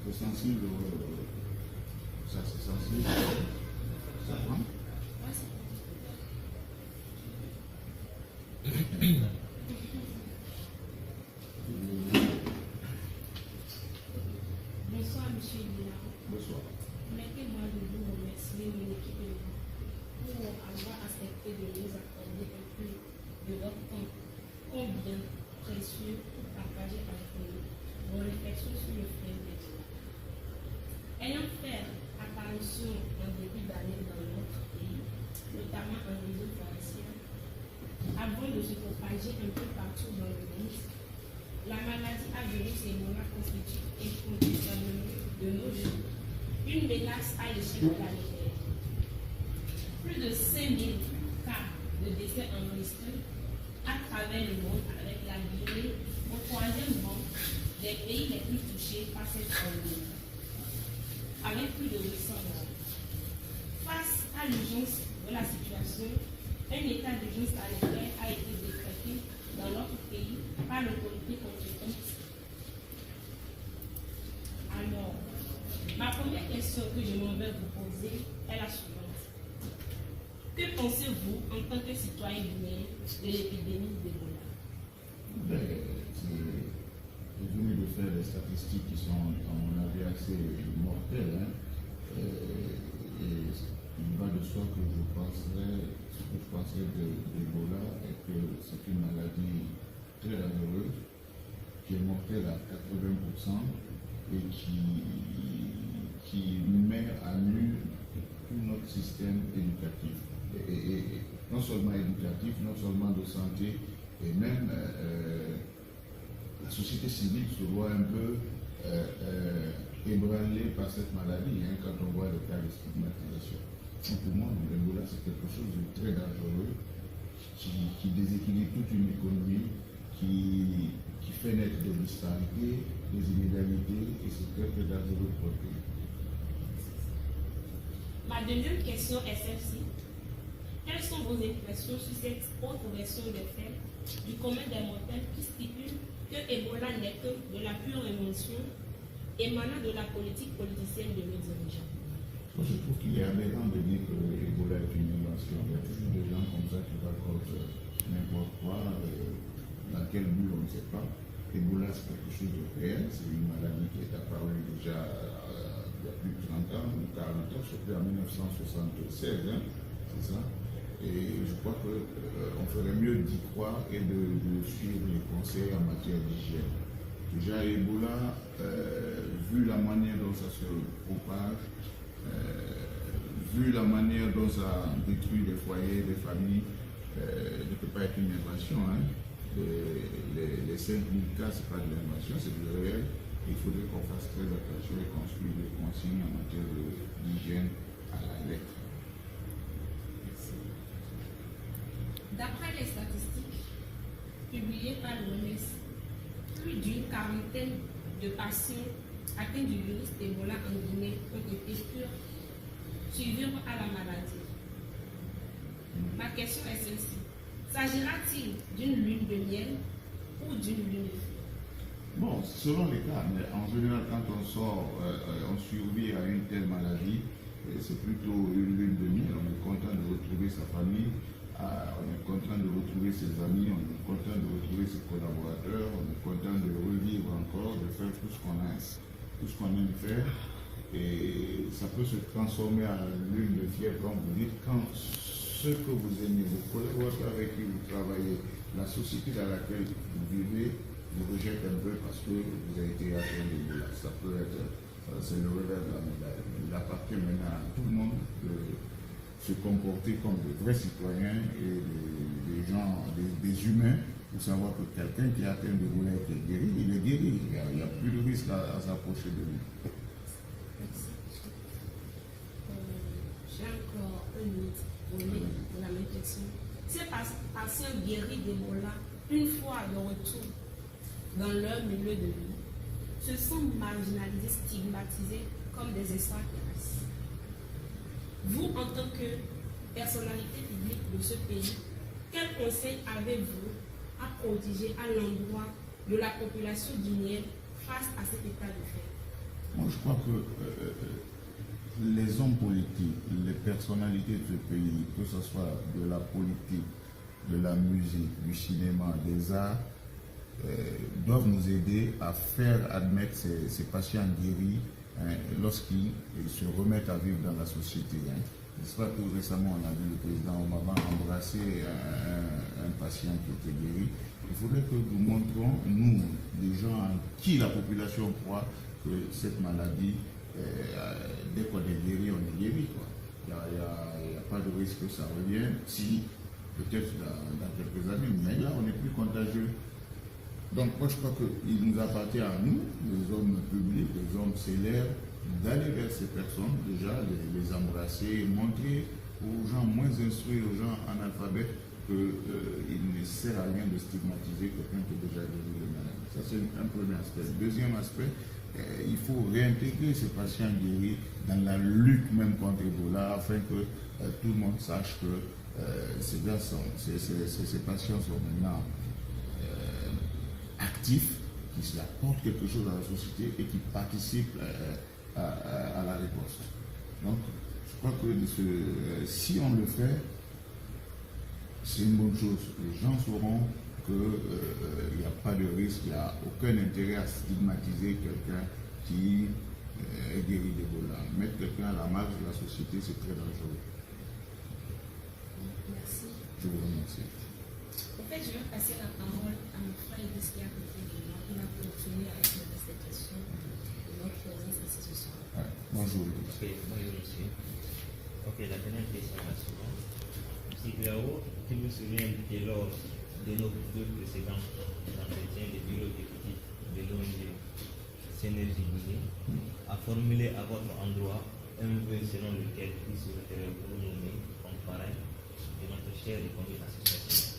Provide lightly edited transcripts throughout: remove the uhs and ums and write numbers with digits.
C'est sensible, ça c'est sensible. Ça prend. Ouais, c'est bonsoir, monsieur Lina. Bonsoir. Permettez-moi de vous remercier, mon équipe et moi, pour avoir accepté de nous accorder un peu de votre temps, combien précieux pour partager avec nous vos réflexions sur le fait des gens. Ayant fait apparition en début d'année dans notre pays, notamment en réseau forestier, avant de se propager un peu partout dans le monde, la maladie à virus Ebola constitue incontestablement de nos jours une menace à l'échelle planétaire. Plus de 5000 cas de décès enregistrés à travers le monde, avec la Guinée au troisième rang des pays les plus touchés par cette pandémie, avec plus de 800 morts. Face à l'urgence de la situation, un état d'urgence sanitaire a été décrété dans notre pays par l'autorité compétente. Alors, ma première question que je m'en vais vous poser est la suivante. Que pensez-vous en tant que citoyen guinéen de l'épidémie d'Ebola? J'ai venu de faire des statistiques qui sont, à mon avis, assez mortelles. Et il va de soi que ce que je pensais d'Ebola est que c'est une maladie très dangereuse, qui est mortelle à 80% et qui met à nu tout notre système éducatif. Et non seulement éducatif, non seulement de santé, et même la société civile se voit un peu ébranlée par cette maladie quand on voit le cas de stigmatisation. Donc pour moi, l'Ebola, c'est quelque chose de très dangereux qui déséquilibre toute une économie, qui fait naître de disparités, des inégalités, et c'est très très dangereux pour le pays. Ma deuxième question est celle-ci. Quelles sont vos impressions sur cette autre version des faits du commun des mortels qui stipule que Ebola n'est que de la pure invention émanant de la politique politicienne de nos dirigeants? Je trouve qu'il est aberrant de dire que Ebola est une invention. Il y a toujours des gens comme ça qui racontent n'importe quoi, dans quel but on ne sait pas. Ebola, c'est quelque chose de réel, c'est une maladie qui est apparue déjà il y a plus de 30 ans ou 40 ans, surtout en 1976, c'est ça. Et je crois qu'on ferait mieux d'y croire et de suivre les conseils en matière d'hygiène. Déjà, Ebola, vu la manière dont ça se propage, vu la manière dont ça détruit les foyers, les familles, ne peut pas être une invention. Les 5000 cas, ce n'est pas de l'invention, c'est du réel. Il faudrait qu'on fasse très attention et qu'on suive les consignes en matière d'hygiène à la lettre. D'après les statistiques publiées par l'OMS, plus d'une quarantaine de patients atteints du virus d'Ebola en Guinée ont été survivre à la maladie. Ma question est celle-ci. S'agira-t-il d'une lune de miel ou d'une lune de feu? Bon, selon les cas, mais en général, quand on sort, on survit à une telle maladie, c'est plutôt une lune de miel. On est content de retrouver sa famille, on est content de retrouver ses amis, on est content de retrouver ses collaborateurs, on est content de revivre encore, de faire tout ce qu'on aime faire. Et ça peut se transformer en lune de fièvre, comme vous dites, quand ceux que vous aimez, vos collaborateurs avec qui vous travaillez, la société dans laquelle vous vivez, vous rejette un peu parce que vous avez été atteint d'Ebola. Ça peut être, c'est le revers de la médaille. Il appartient maintenant à tout le monde de se comporter comme de vrais citoyens et des gens, des humains, pour savoir que quelqu'un qui a atteint d'Ebola est guéri, il est guéri. Il n'y a plus de risque à s'approcher de lui. J'ai encore une minute pour la même question. Ces patients guéris d'Ebola, une fois de retour dans leur milieu de vie, se sont marginalisés, stigmatisés comme des extraterrestres. Vous, en tant que personnalité publique de ce pays, quel conseil avez-vous à prodiger à l'endroit de la population guinéenne face à cet état de fait? Moi, je crois que les hommes politiques, les personnalités de ce pays, que ce soit de la politique, de la musique, du cinéma, des arts, doivent nous aider à faire admettre ces patients guéris lorsqu'ils se remettent à vivre dans la société. C'est pas tout récemment, on a vu le président Obama embrasser un patient qui était guéri. Il faudrait que nous montrons, nous, les gens en qui la population croit que cette maladie, dès qu'on est guéri, on est guéri. Il n'y a pas de risque que ça revienne, si peut-être dans quelques années, mais là, on n'est plus contagieux. Donc moi, je crois qu'il nous appartient à nous, les hommes publics, les hommes célèbres, d'aller vers ces personnes, déjà, les embrasser, montrer aux gens moins instruits, aux gens analphabètes, qu'il ne sert à rien de stigmatiser quelqu'un qui est déjà guéri de maladie. Ça, c'est un premier aspect. Deuxième aspect, il faut réintégrer ces patients guéris dans la lutte même contre Ebola, afin que tout le monde sache que ces patients sont maintenant actifs, qui apportent quelque chose à la société et qui participent à la riposte. Donc, je crois que si on le fait, c'est une bonne chose. Les gens sauront qu'il n'y a pas de risque, il n'y a aucun intérêt à stigmatiser quelqu'un qui est guéri d'Ebola. Mettre quelqu'un à la marge de la société, c'est très dangereux. Merci. Je vous remercie. En fait, je vais passer la parole à mon frère Idriss qui a côté de moi. Il va continuer avec cette question de notre présence ici ce soir. Ouais. Bonjour. Ok, bonjour monsieur. Ok, la dernière question est la suivante. Monsieur Glao, je me souviens que lors de nos deux précédents entretiens, le bureau exécutif de l'ONG Synergie Guinée a formulé à votre endroit un vœu selon lequel il souhaiterait vous nommer comme parrain de notre chère et conduite association.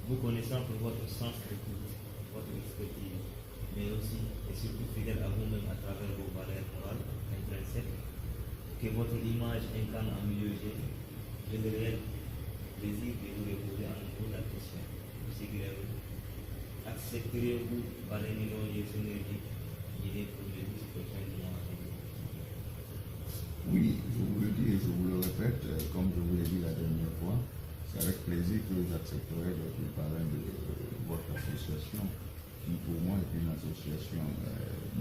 Vous connaissant pour votre sens d'écoute, votre expertise, mais aussi et surtout fidèle à vous-même à travers vos valeurs morales intrinsèques, que votre image incarne en milieu jeune, j'ai le réel plaisir de vous reposer à nouveau la question. Monsieur Guillermo, accepterez-vous parrainer l'ONG Synergie Guinée pour les 10 prochains mois à venir? Oui, je vous le dis et je vous le répète, comme je vous l'ai dit la dernière fois, c'est avec plaisir que j'accepterai d'être le parrain de votre association, qui pour moi est une association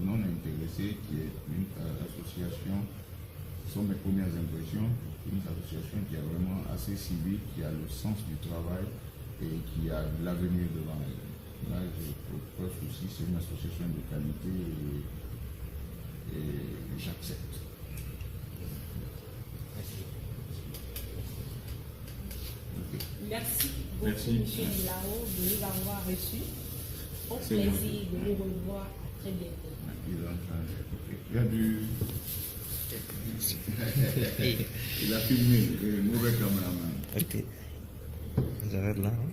non intéressée, qui est une association, ce sont mes premières impressions, une association qui est vraiment assez civique, qui a le sens du travail et qui a de l'avenir devant elle. Là, je propose aussi, c'est une association de qualité et j'accepte. Merci beaucoup, M. Glao, de nous avoir reçus. Au plaisir de vous revoir à très bientôt. Il y a du... Il a filmé, mauvais caméraman. Ok. J'arrête là. Hein?